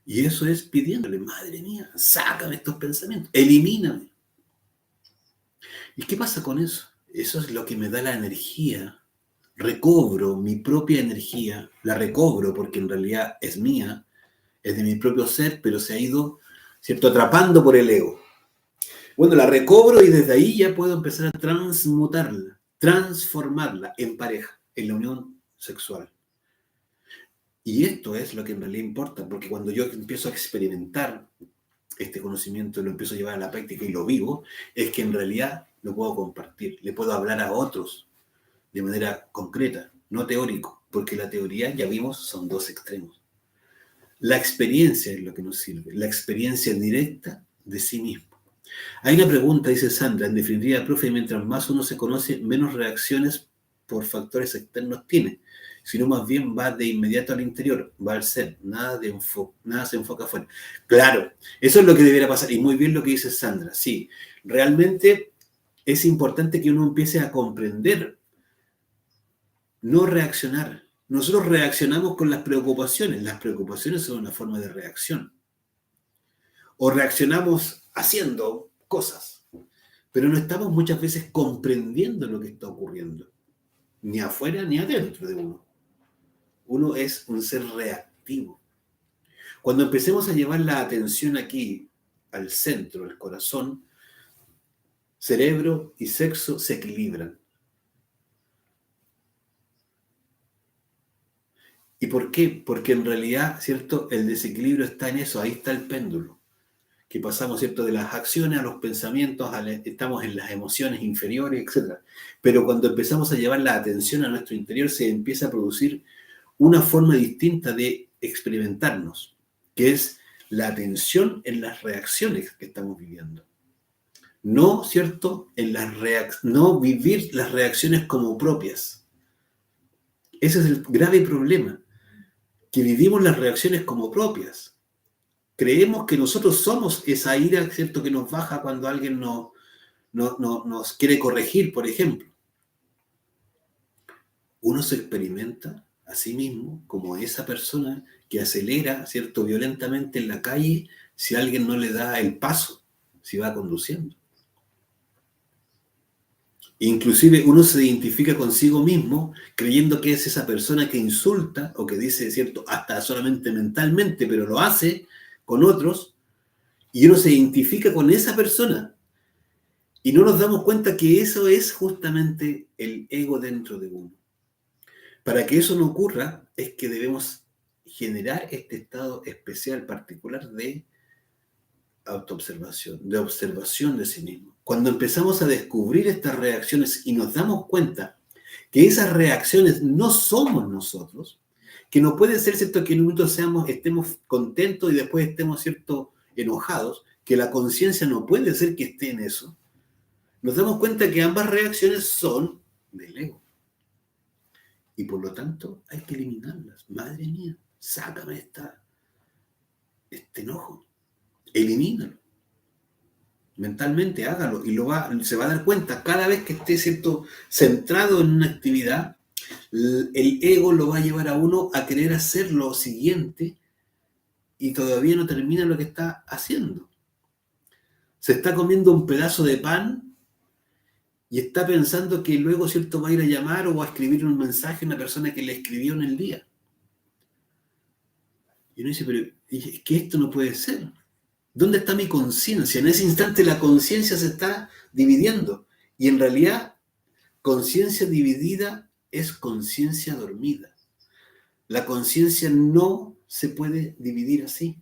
Y eso es pidiéndole, madre mía, sácame estos pensamientos, elimíname. ¿Y qué pasa con eso? Eso es lo que me da la energía. Recobro mi propia energía, la recobro porque en realidad es mía, es de mi propio ser, pero se ha ido, ¿cierto?, atrapando por el ego. Bueno, la recobro y desde ahí ya puedo empezar a transmutarla, transformarla en pareja, en la unión sexual. Y esto es lo que en realidad importa, porque cuando yo empiezo a experimentar este conocimiento, lo empiezo a llevar a la práctica y lo vivo, es que en realidad lo puedo compartir, le puedo hablar a otros de manera concreta, no teórico, porque la teoría, ya vimos, son dos extremos. La experiencia es lo que nos sirve, la experiencia directa de sí mismo. Hay una pregunta, dice Sandra, en definitiva, profe, mientras más uno se conoce, menos reacciones por factores externos tiene, sino más bien va de inmediato al interior, va al ser, nada se enfoca afuera. Claro, eso es lo que debería pasar, y muy bien lo que dice Sandra, sí, realmente es importante que uno empiece a comprender, no reaccionar. Nosotros reaccionamos con las preocupaciones son una forma de reacción. O reaccionamos haciendo cosas, pero no estamos muchas veces comprendiendo lo que está ocurriendo, ni afuera ni adentro de uno. Uno es un ser reactivo. Cuando empecemos a llevar la atención aquí, al centro, al corazón, cerebro y sexo se equilibran. ¿Y por qué? Porque en realidad, ¿cierto?, el desequilibrio está en eso, ahí está el péndulo. Que pasamos, ¿cierto?, de las acciones a los pensamientos, estamos en las emociones inferiores, etc. Pero cuando empezamos a llevar la atención a nuestro interior, se empieza a producir una forma distinta de experimentarnos, que es la atención en las reacciones que estamos viviendo. No, ¿cierto?, no vivir las reacciones como propias. Ese es el grave problema, que vivimos las reacciones como propias. creemos que nosotros somos esa ira, ¿cierto?, que nos baja cuando alguien nos quiere corregir, por ejemplo. Uno se experimenta a sí mismo como esa persona que acelera, ¿cierto?, violentamente en la calle si alguien no le da el paso, si va conduciendo. Inclusive uno se identifica consigo mismo creyendo que es esa persona que insulta o que dice, ¿cierto?, hasta solamente mentalmente, pero lo hace con otros, y uno se identifica con esa persona. Y no nos damos cuenta que eso es justamente el ego dentro de uno. Para que eso no ocurra, es que debemos generar este estado especial, particular de autoobservación, de observación de sí mismo. Cuando empezamos a descubrir estas reacciones y nos damos cuenta que esas reacciones no somos nosotros, que no puede ser, ¿cierto?, que en un momento estemos contentos y después estemos, ¿cierto?, enojados, que la conciencia no puede ser que esté en eso, nos damos cuenta que ambas reacciones son del ego. Y por lo tanto hay que eliminarlas. Madre mía, sácame este enojo. Elimínalo. Mentalmente hágalo y se va a dar cuenta cada vez que esté, ¿cierto?, centrado en una actividad, el ego lo va a llevar a uno a querer hacer lo siguiente y todavía no termina lo que está haciendo. Se está comiendo un pedazo de pan y está pensando que luego, ¿cierto?, va a ir a llamar o va a escribir un mensaje a una persona que le escribió en el día. Y uno dice, pero es que esto no puede ser. ¿Dónde está mi conciencia? En ese instante la conciencia se está dividiendo. Y en realidad, conciencia dividida es conciencia dormida. La conciencia no se puede dividir así.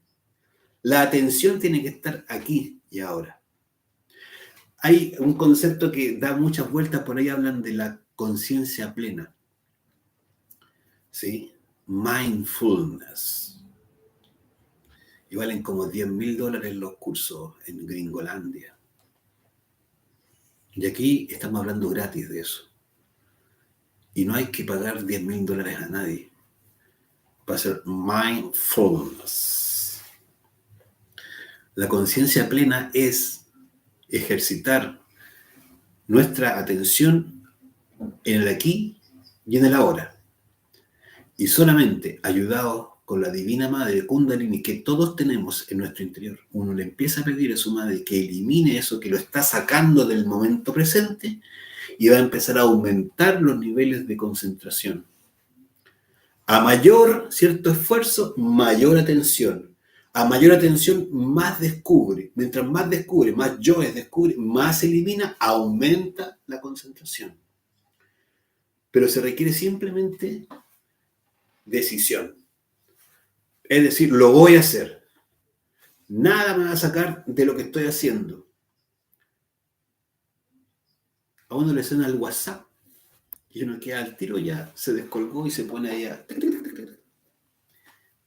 La atención tiene que estar aquí y ahora. Hay un concepto que da muchas vueltas, por ahí hablan de la conciencia plena. ¿Sí? Mindfulness. Y valen como $10,000 los cursos en Gringolandia. Y aquí estamos hablando gratis de eso. Y no hay que pagar $10,000 a nadie para hacer mindfulness. La conciencia plena es ejercitar nuestra atención en el aquí y en el ahora. Y solamente ayudados con la Divina Madre Kundalini que todos tenemos en nuestro interior, uno le empieza a pedir a su madre que elimine eso que lo está sacando del momento presente y va a empezar a aumentar los niveles de concentración. A mayor, ¿cierto?, esfuerzo, mayor atención. A mayor atención, más descubre. Mientras más descubre, más yoes descubre, más elimina, aumenta la concentración. Pero se requiere simplemente decisión. Es decir, lo voy a hacer. Nada me va a sacar de lo que estoy haciendo. A uno le suena el WhatsApp y uno queda al tiro, ya se descolgó y se pone ahí a...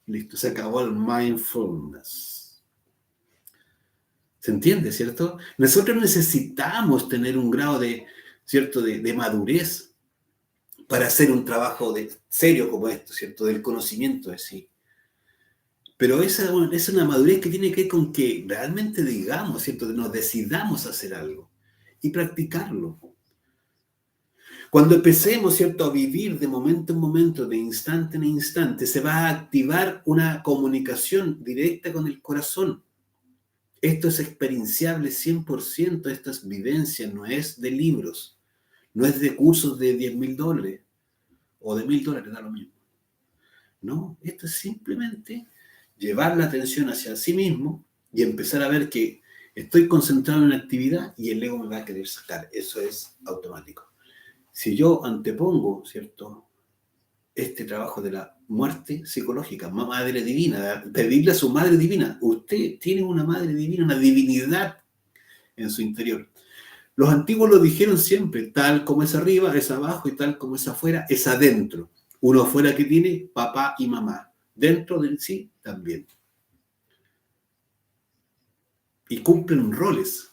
Listo, se acabó el mindfulness. ¿Se entiende, cierto? Nosotros necesitamos tener un grado ¿cierto?, de madurez para hacer un trabajo serio como esto, ¿cierto?, del conocimiento de sí. Pero esa es una madurez que tiene que ver con que realmente digamos, ¿cierto?, nos decidamos a hacer algo y practicarlo. Cuando empecemos, ¿cierto?, a vivir de momento en momento, de instante en instante, se va a activar una comunicación directa con el corazón. Esto es experienciable 100%, esta es vivencia, no es de libros, no es de cursos de $10,000 o de $1,000, da lo mismo. No, esto es simplemente llevar la atención hacia sí mismo y empezar a ver que estoy concentrado en una actividad y el ego me va a querer sacar. Eso es automático. Si yo antepongo, ¿cierto?, este trabajo de la muerte psicológica, madre divina, pedirle a su madre divina, usted tiene una madre divina, una divinidad en su interior. Los antiguos lo dijeron siempre, tal como es arriba, es abajo, y tal como es afuera, es adentro. Uno afuera que tiene papá y mamá, dentro de sí también. Y cumplen roles.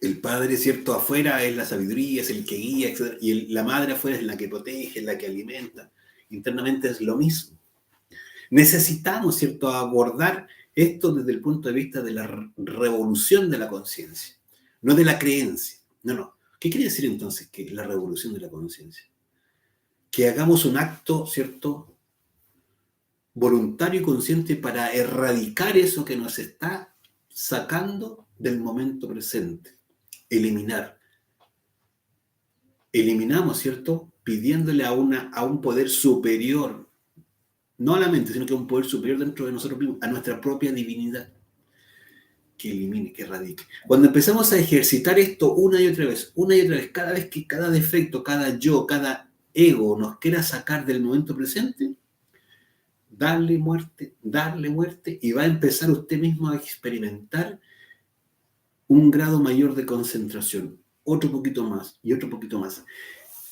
El padre, ¿cierto?, afuera es la sabiduría, es el que guía, etc. Y la madre afuera es la que protege, es la que alimenta. Internamente es lo mismo. Necesitamos, ¿cierto?, abordar Esto desde el punto de vista de la revolución de la conciencia, no de la creencia. No, no. ¿Qué quiere decir entonces que la revolución de la conciencia? Que hagamos un acto, ¿cierto?, voluntario y consciente para erradicar eso que nos está sacando del momento presente. Eliminar. Eliminamos, ¿cierto?, pidiéndole a un poder superior, no a la mente, sino que a un poder superior dentro de nosotros mismos, a nuestra propia divinidad, que elimine, que erradique. Cuando empezamos a ejercitar esto una y otra vez, cada vez que cada defecto, cada yo, cada ego nos quiera sacar del momento presente, darle muerte, y va a empezar usted mismo a experimentar un grado mayor de concentración, otro poquito más y otro poquito más.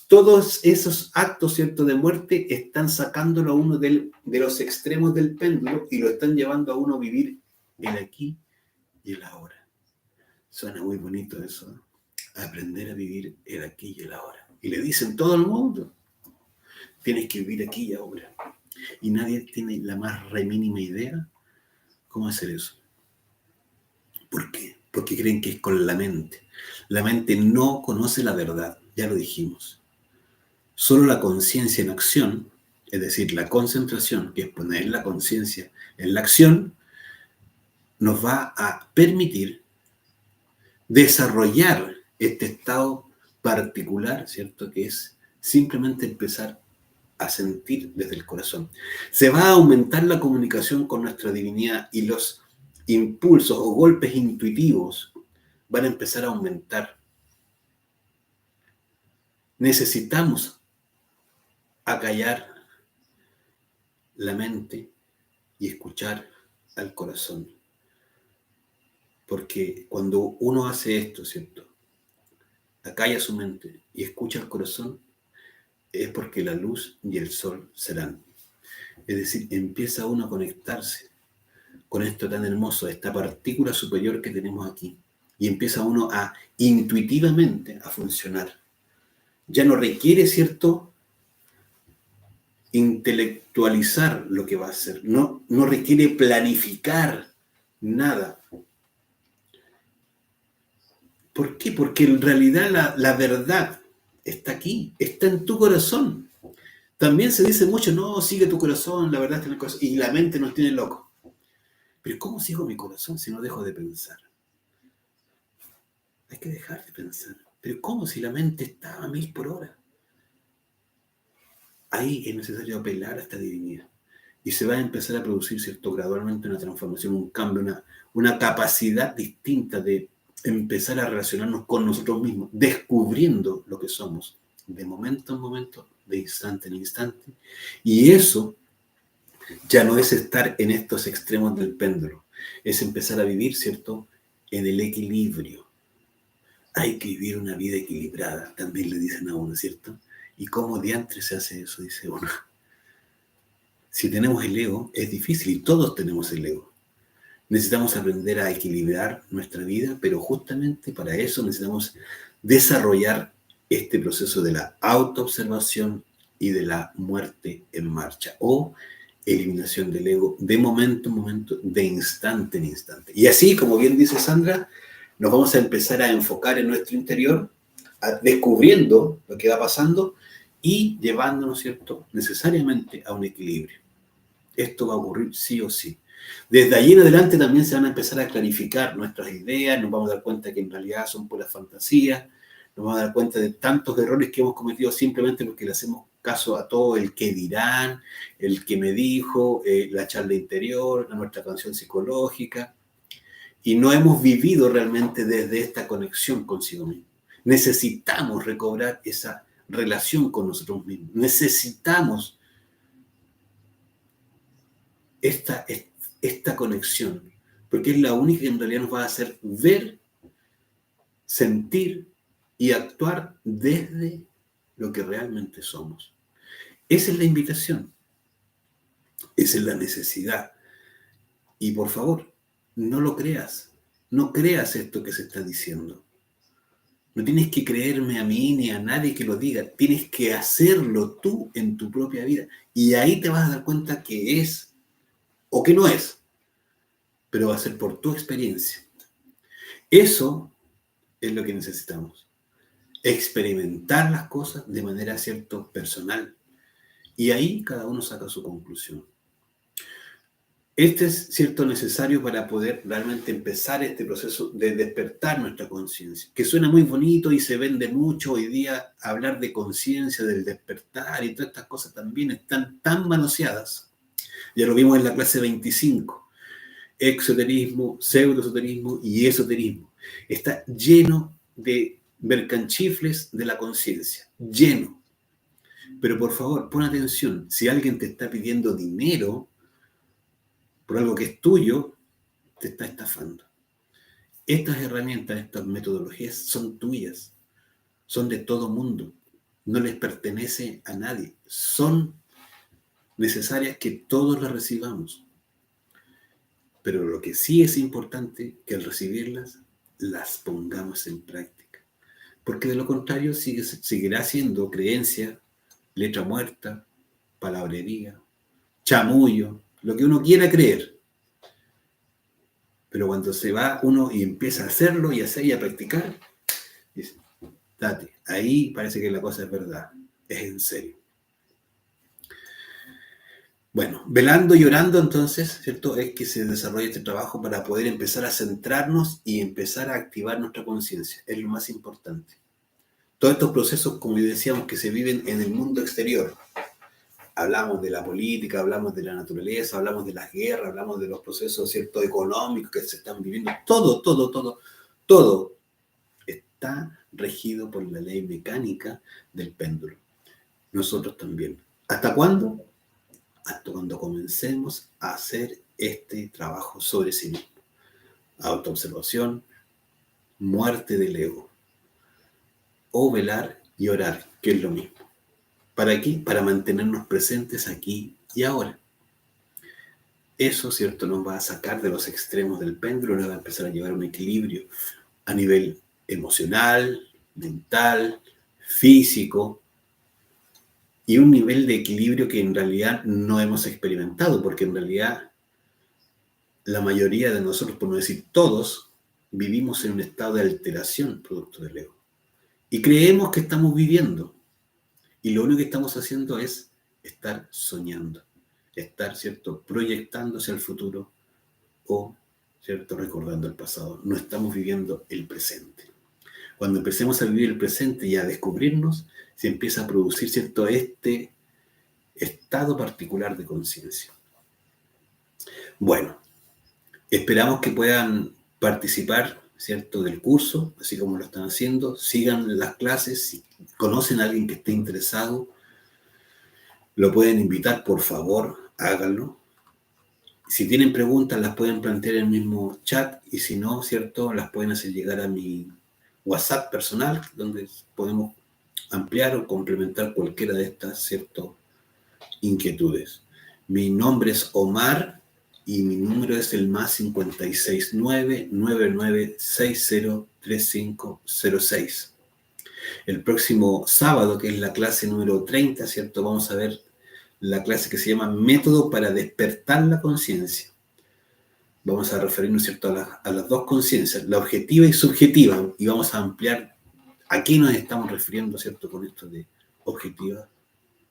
Todos esos actos, ¿cierto?, de muerte están sacándolo a uno de los extremos del péndulo y lo están llevando a uno a vivir el aquí y el ahora. Suena muy bonito eso, ¿eh? Aprender a vivir el aquí y el ahora. Y le dicen todo el mundo, tienes que vivir aquí y ahora. Y nadie tiene la más remínima idea cómo hacer eso. ¿Por qué? Porque creen que es con la mente. La mente no conoce la verdad, ya lo dijimos. Solo la conciencia en acción, es decir, la concentración, que es poner la conciencia en la acción, nos va a permitir desarrollar este estado particular, ¿cierto?, que es simplemente empezar a sentir desde el corazón. Se va a aumentar la comunicación con nuestra divinidad y los impulsos o golpes intuitivos van a empezar a aumentar. Necesitamos acallar la mente y escuchar al corazón. Porque cuando uno hace esto, ¿cierto?, acalla su mente y escucha al corazón, es porque la luz y el sol serán. Es decir, empieza uno a conectarse con esto tan hermoso, esta partícula superior que tenemos aquí. Y empieza uno a intuitivamente a funcionar. Ya no requiere, ¿cierto?, intelectualizar lo que va a hacer. No requiere planificar nada. ¿Por qué? Porque en realidad la verdad está aquí, está en tu corazón. También se dice mucho, no, sigue tu corazón, la verdad está en el corazón, y la mente nos tiene locos. Pero ¿cómo sigo mi corazón si no dejo de pensar? Hay que dejar de pensar. Pero ¿cómo si la mente está a 1000 por hora? Ahí es necesario apelar a esta divinidad. Y se va a empezar a producir, ¿cierto?, gradualmente una transformación, un cambio, una capacidad distinta de empezar a relacionarnos con nosotros mismos, descubriendo lo que somos, de momento en momento, de instante en instante. Y eso ya no es estar en estos extremos del péndulo, es empezar a vivir, ¿cierto?, en el equilibrio. Hay que vivir una vida equilibrada, también le dicen a uno, ¿cierto? ¿Y cómo diantre se hace eso? Dice uno. Si tenemos el ego, es difícil, y todos tenemos el ego. Necesitamos aprender a equilibrar nuestra vida, pero justamente para eso necesitamos desarrollar este proceso de la autoobservación y de la muerte en marcha, o eliminación del ego de momento en momento, de instante en instante. Y así, como bien dice Sandra, nos vamos a empezar a enfocar en nuestro interior, descubriendo lo que va pasando y llevándonos, ¿cierto?, necesariamente a un equilibrio. Esto va a ocurrir sí o sí. Desde allí en adelante también se van a empezar a clarificar nuestras ideas, nos vamos a dar cuenta que en realidad son puras fantasías, nos vamos a dar cuenta de tantos errores que hemos cometido simplemente porque le hacemos caso a todo el que dirán, el que me dijo, la charla interior, nuestra canción psicológica, y no hemos vivido realmente desde esta conexión consigo mismo. Necesitamos recobrar esa relación con nosotros mismos. Necesitamos esta conexión, porque es la única que en realidad nos va a hacer ver, sentir y actuar desde lo que realmente somos. Esa es la invitación, esa es la necesidad. Y por favor, no lo creas, no creas esto que se está diciendo. No tienes que creerme a mí ni a nadie que lo diga, tienes que hacerlo tú en tu propia vida. Y ahí te vas a dar cuenta que es o que no es. pero va a ser por tu experiencia. Eso es lo que necesitamos. Experimentar las cosas de manera, cierto, personal. Y ahí cada uno saca su conclusión. Este es, cierto, necesario para poder realmente empezar este proceso de despertar nuestra conciencia, que suena muy bonito y se vende mucho hoy día. Hablar de conciencia, del despertar y todas estas cosas también están tan manoseadas. Ya lo vimos en la clase 25. Exoterismo, pseudoesoterismo y esoterismo. Está lleno de mercanchifles de la conciencia, lleno. Pero por favor, pon atención, si alguien te está pidiendo dinero por algo que es tuyo, te está estafando. Estas herramientas, estas metodologías son tuyas, son de todo mundo, no les pertenece a nadie, son necesarias que todos las recibamos. Pero lo que sí es importante, que al recibirlas, las pongamos en práctica. Porque de lo contrario seguirá siendo creencia, letra muerta, palabrería, chamullo, lo que uno quiera creer. Pero cuando se va uno y empieza a hacerlo y a hacer y a practicar, dice, date, ahí parece que la cosa es verdad, es en serio. Bueno, velando y orando entonces, ¿cierto? Es que se desarrolla este trabajo para poder empezar a centrarnos y empezar a activar nuestra conciencia. Es lo más importante. Todos estos procesos, como decíamos, que se viven en el mundo exterior. Hablamos de la política, hablamos de la naturaleza, hablamos de las guerras, hablamos de los procesos, ¿cierto?, económicos que se están viviendo. Todo está regido por la ley mecánica del péndulo. Nosotros también. ¿Hasta cuándo? Hasta cuando comencemos a hacer este trabajo sobre sí mismo. Autoobservación, muerte del ego. O velar y orar, que es lo mismo. ¿Para qué? Para mantenernos presentes aquí y ahora. Eso, ¿cierto?, nos va a sacar de los extremos del péndulo, nos va a empezar a llevar a un equilibrio a nivel emocional, mental, físico, y un nivel de equilibrio que en realidad no hemos experimentado, porque en realidad la mayoría de nosotros, por no decir todos, vivimos en un estado de alteración producto del ego. Y creemos que estamos viviendo. Y lo único que estamos haciendo es estar soñando, estar, ¿cierto?, proyectándose al futuro o, ¿cierto?, recordando el pasado. No estamos viviendo el presente. Cuando empecemos a vivir el presente y a descubrirnos, se empieza a producir, ¿cierto?, este estado particular de conciencia. Bueno, esperamos que puedan participar, ¿cierto?, del curso, así como lo están haciendo. Sigan las clases. Si conocen a alguien que esté interesado, lo pueden invitar, por favor, háganlo. Si tienen preguntas, las pueden plantear en el mismo chat, y si no, ¿cierto?, las pueden hacer llegar a mi WhatsApp personal, donde podemos ampliar o complementar cualquiera de estas, ¿cierto?, inquietudes. Mi nombre es Omar y mi número es el +56 999603506. El próximo sábado, que es la clase número 30, ¿cierto?, vamos a ver la clase que se llama Método para despertar la conciencia. Vamos a referirnos, ¿cierto?, a las dos conciencias, la objetiva y subjetiva, y vamos a ampliar a qué nos estamos refiriendo, ¿cierto?, con esto de objetiva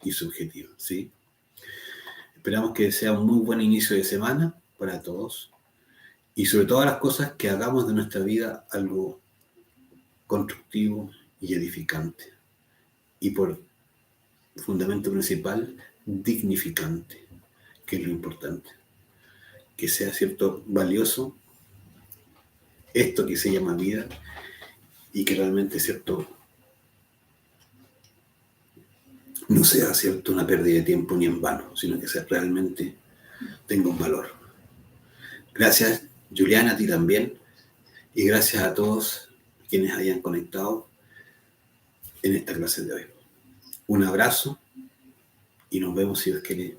y subjetiva, ¿sí? Esperamos que sea un muy buen inicio de semana para todos, y sobre todas las cosas, que hagamos de nuestra vida algo constructivo y edificante, y por fundamento principal, dignificante, que es lo importante. Que sea, ¿cierto?, valioso esto que se llama vida, y que realmente, ¿cierto?, no sea, ¿cierto?, una pérdida de tiempo ni en vano, sino que sea realmente tenga un valor. Gracias, Juliana, a ti también, y gracias a todos quienes hayan conectado en esta clase de hoy. Un abrazo y nos vemos, si Dios quiere,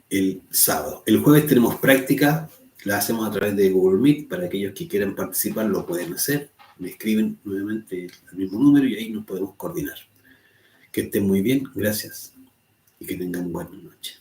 el sábado. El jueves tenemos práctica, la hacemos a través de Google Meet. Para aquellos que quieran participar, lo pueden hacer. Me escriben nuevamente al mismo número y ahí nos podemos coordinar. Que estén muy bien, gracias, y que tengan buena noche.